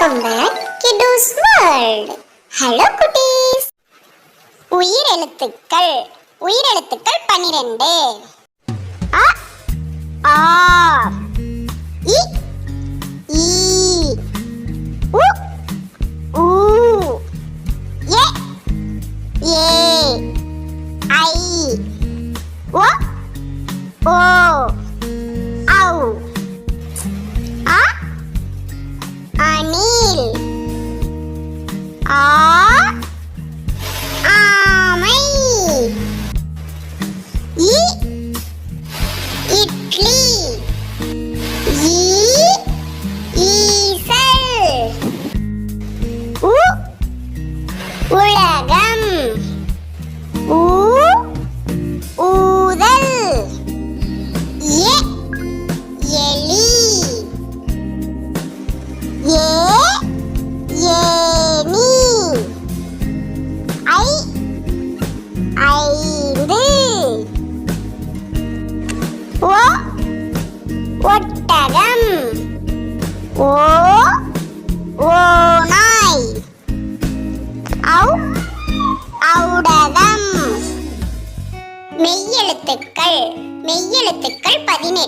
Welcome back Kiddo's World. Hello குட்டீஸ். உயிரெழுத்துக்கள் 12. அ ஆ இ ஈ உ ஊ எ ஏ ஐ ஒ ஓ ஔ அ அணில் ஆ ஆமை இ இட்லி ஈ ஈசல் உ உலகம் ஊ ஊதல் எ எலி ஏ ஏனி ஐ ஐந்து ஓ ஒட்டகம் ஓ ஓநாய் ஔ ஔடதம் மெய்யெழுத்துக்கள் 18.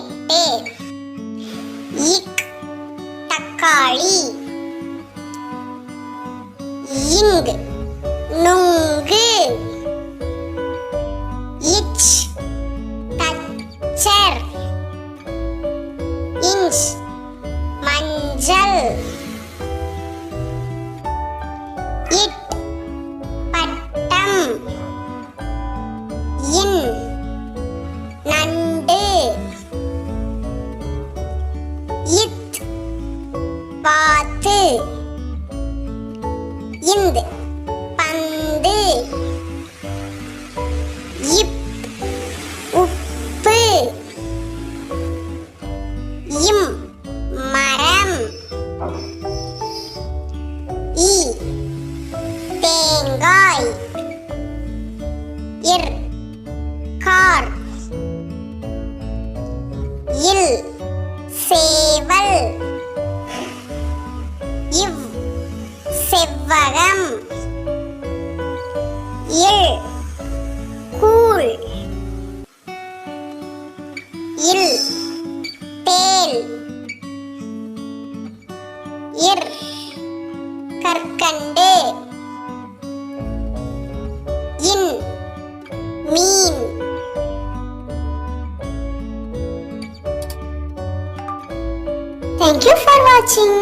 இக் தக்காளி இங் நுங்கு இச் தச்சர் இஞ்ச் மஞ்சள் இட் பட்டம் இன் நண்டு இத் வாத்து இந்த் பந்து இப் உப்பு இம் மரம் இ தேங்காய் இர் கார் இல் சேவல் இவ் செவ்வகம் இல் கூழ் இல் தேல் இர் கற்கண்டு இன் மீன் Thank you for watching.